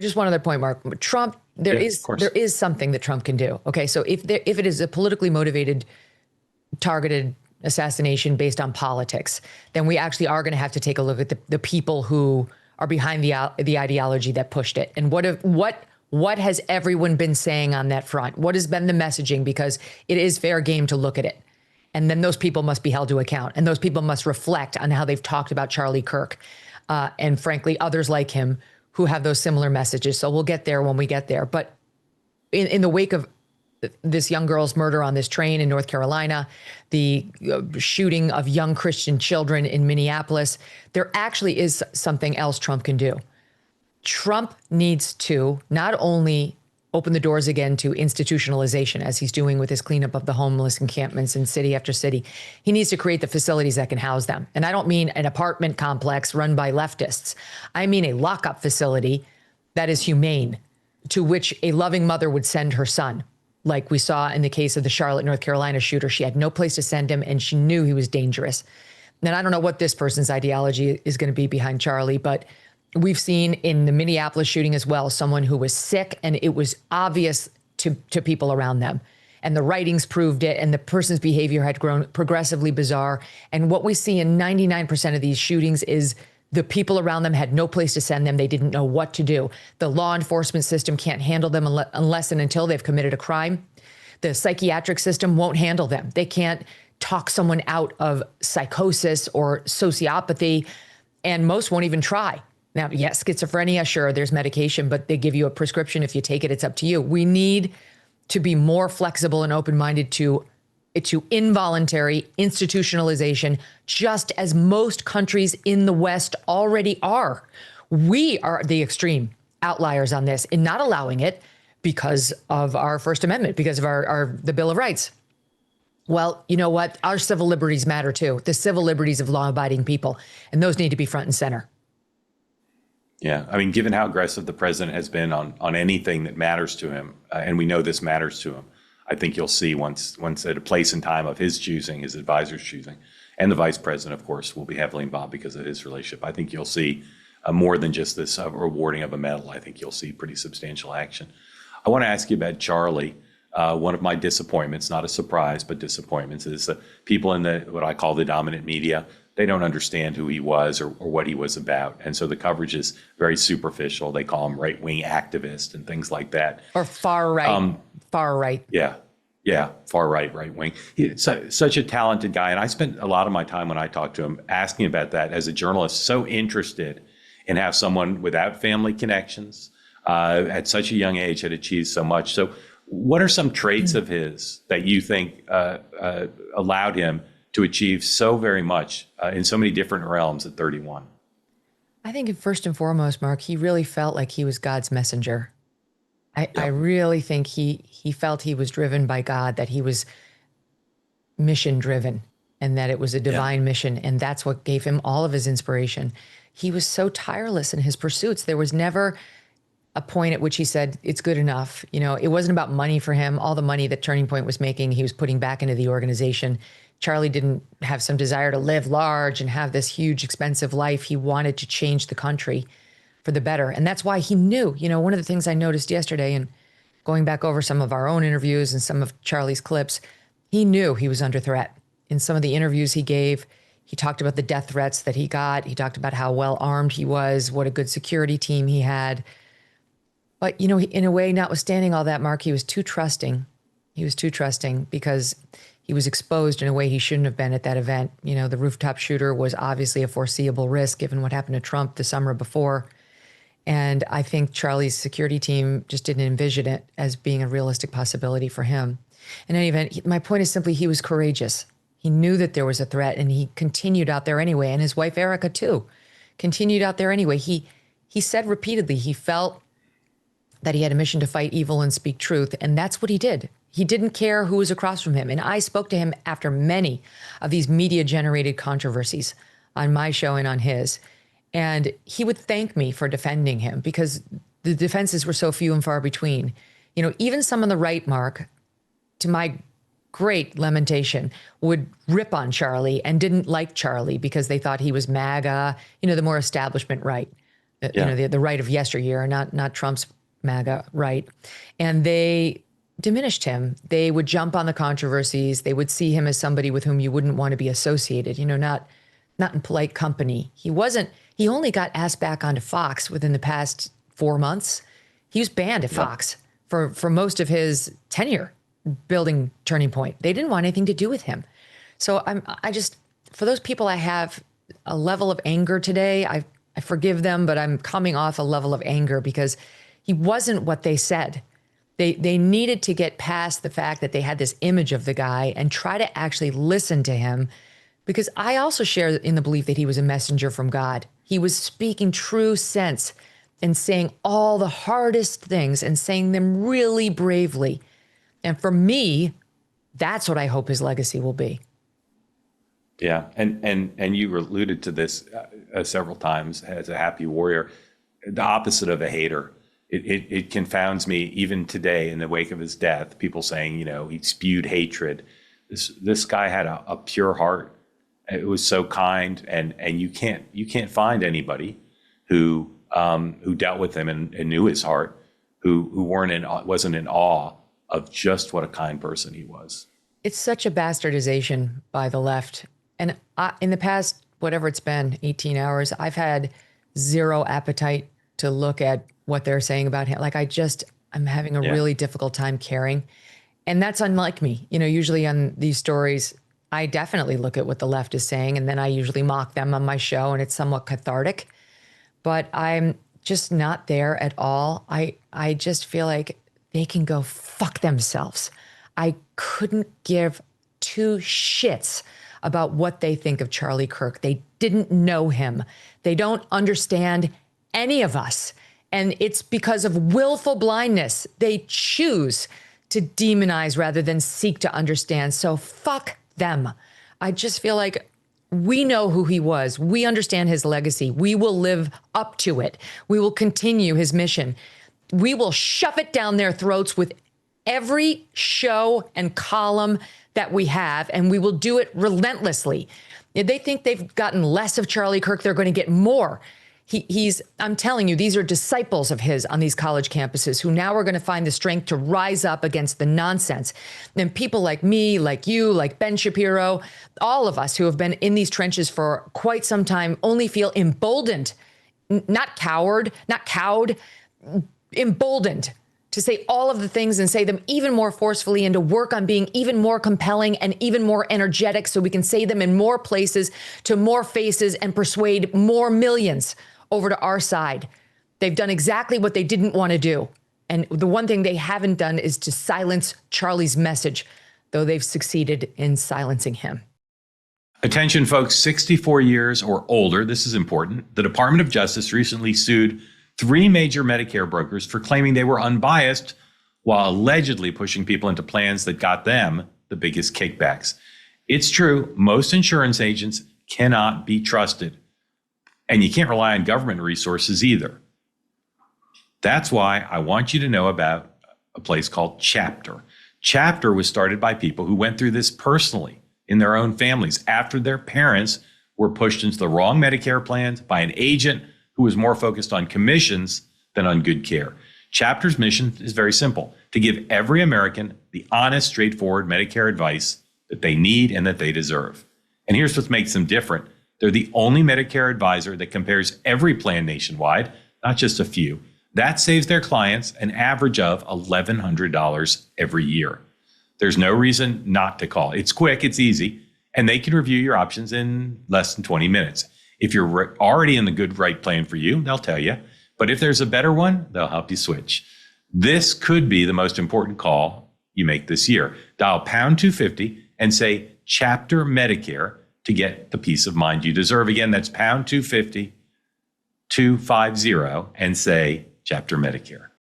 Just one other point, Mark. Trump, there Yeah, of is course. there is something that Trump can do. Okay, so if it is a politically motivated, targeted assassination based on politics, then we actually are going to have to take a look at the people who are behind the ideology that pushed it, and what has everyone been saying on that front? What has been the messaging? Because it is fair game to look at it. And then those people must be held to account. And those people must reflect on how they've talked about Charlie Kirk and frankly, others like him who have those similar messages. So we'll get there when we get there. But in the wake of this young girl's murder on this train in North Carolina, the shooting of young Christian children in Minneapolis, there actually is something else Trump can do. Trump needs to not only open the doors again to institutionalization, as he's doing with his cleanup of the homeless encampments in city after city. He needs to create the facilities that can house them. And I don't mean an apartment complex run by leftists. I mean a lockup facility that is humane, to which a loving mother would send her son. Like we saw in the case of the Charlotte, North Carolina shooter. She had no place to send him, and she knew he was dangerous. And I don't know what this person's ideology is going to be behind Charlie, but we've seen in the Minneapolis shooting as well, someone who was sick, and it was obvious to people around them. And the writings proved it, and the person's behavior had grown progressively bizarre. And what we see in 99% of these shootings is the people around them had no place to send them. They didn't know what to do. The law enforcement system can't handle them unless and until they've committed a crime. The psychiatric system won't handle them. They can't talk someone out of psychosis or sociopathy, and most won't even try. Now, yes, schizophrenia, sure, there's medication, but they give you a prescription. If you take it, it's up to you. We need to be more flexible and open-minded to involuntary institutionalization, just as most countries in the West already are. We are the extreme outliers on this in not allowing it because of our First Amendment, because of the Bill of Rights. Well, you know what? Our civil liberties matter too. The civil liberties of law-abiding people, and those need to be front and center. Yeah, I mean, given how aggressive the president has been on anything that matters to him, and we know this matters to him, I think you'll see once at a place and time of his choosing, his advisors choosing, and the vice president, of course, will be heavily involved because of his relationship. I think you'll see more than just this rewarding of a medal. I think you'll see pretty substantial action. I want to ask you about Charlie. One of my disappointments, not a surprise, but disappointments, is that people in what I call the dominant media, they don't understand who he was or what he was about. And so the coverage is very superficial. They call him right-wing activist and things like that. Or far right. Far right. Yeah, far right wing. He's such a talented guy. And I spent a lot of my time when I talked to him asking about that as a journalist, so interested in how someone without family connections at such a young age had achieved so much. So what are some traits of his that you think allowed him to achieve so very much in so many different realms at 31? I think first and foremost, Mark, he really felt like he was God's messenger. I really think he felt he was driven by God, that he was mission driven, and that it was a divine mission. And that's what gave him all of his inspiration. He was so tireless in his pursuits. There was never a point at which he said, it's good enough. You know, it wasn't about money for him. All the money that Turning Point was making, he was putting back into the organization. Charlie didn't have some desire to live large and have this huge, expensive life. He wanted to change the country for the better. And that's why he knew, you know, one of the things I noticed yesterday and going back over some of our own interviews and some of Charlie's clips, he knew he was under threat. In some of the interviews he gave, he talked about the death threats that he got. He talked about how well armed he was, what a good security team he had. But, you know, in a way, notwithstanding all that, Mark, he was too trusting. He was too trusting because he was exposed in a way he shouldn't have been at that event. You know, the rooftop shooter was obviously a foreseeable risk given what happened to Trump the summer before. And I think Charlie's security team just didn't envision it as being a realistic possibility for him. In any event, my point is simply he was courageous. He knew that there was a threat, and he continued out there anyway. And his wife, Erica, too, continued out there anyway. He said repeatedly he felt that he had a mission to fight evil and speak truth. And that's what he did. He didn't care who was across from him. And I spoke to him after many of these media-generated controversies on my show and on his. And he would thank me for defending him because the defenses were so few and far between. You know, even some on the right, Mark, to my great lamentation, would rip on Charlie and didn't like Charlie because they thought he was MAGA, you know, the more establishment right. the right of yesteryear, not Trump's MAGA right. And they diminished him. They would jump on the controversies. They would see him as somebody with whom you wouldn't want to be associated, not in polite company. He only got asked back onto Fox within the past 4 months. He was banned at Fox for most of his tenure building Turning Point. They didn't want anything to do with him. So for those people, I have a level of anger today. I forgive them, but I'm coming off a level of anger because he wasn't what they said. They needed to get past the fact that they had this image of the guy and try to actually listen to him, because I also share in the belief that he was a messenger from God. He was speaking true sense and saying all the hardest things and saying them really bravely. And for me, that's what I hope his legacy will be. Yeah, and you alluded to this several times as a happy warrior, the opposite of a hater. It confounds me even today in the wake of his death, people saying, he spewed hatred. This guy had a pure heart. It was so kind, and you can't find anybody who dealt with him and knew his heart, who wasn't in awe of just what a kind person he was. It's such a bastardization by the left. And in the past, whatever it's been, 18 hours, I've had zero appetite to look at what they're saying about him. Like I'm having a really difficult time caring. And that's unlike me. Usually on these stories, I definitely look at what the left is saying, and then I usually mock them on my show, and it's somewhat cathartic. But I'm just not there at all. I just feel like they can go fuck themselves. I couldn't give two shits about what they think of Charlie Kirk. They didn't know him. They don't understand any of us. And it's because of willful blindness. They choose to demonize rather than seek to understand. So fuck them. I just feel like we know who he was. We understand his legacy. We will live up to it. We will continue his mission. We will shove it down their throats with every show and column that we have, and we will do it relentlessly. If they think they've gotten less of Charlie Kirk, they're going to get more. I'm telling you, these are disciples of his on these college campuses who now are going to find the strength to rise up against the nonsense. And people like me, like you, like Ben Shapiro, all of us who have been in these trenches for quite some time only feel emboldened, not cowed, emboldened to say all of the things and say them even more forcefully, and to work on being even more compelling and even more energetic so we can say them in more places to more faces and persuade more millions over to our side. They've done exactly what they didn't want to do. And the one thing they haven't done is to silence Charlie's message, though they've succeeded in silencing him. Attention, folks, 64 years or older. This is important. The Department of Justice recently sued 3 major Medicare brokers for claiming they were unbiased while allegedly pushing people into plans that got them the biggest kickbacks. It's true, most insurance agents cannot be trusted, and you can't rely on government resources either. That's why I want you to know about a place called Chapter. Chapter was started by people who went through this personally in their own families after their parents were pushed into the wrong Medicare plans by an agent who was more focused on commissions than on good care. Chapter's mission is very simple: to give every American the honest, straightforward Medicare advice that they need and that they deserve. And here's what makes them different. They're the only Medicare advisor that compares every plan nationwide, not just a few. That saves their clients an average of $1,100 every year. There's no reason not to call. It's quick, it's easy, and they can review your options in less than 20 minutes. If you're already in the good right plan for you, they'll tell you. But if there's a better one, they'll help you switch. This could be the most important call you make this year. Dial pound 250 and say Chapter Medicare to get the peace of mind you deserve. Again, that's pound 250 250 and say Chapter Medicare.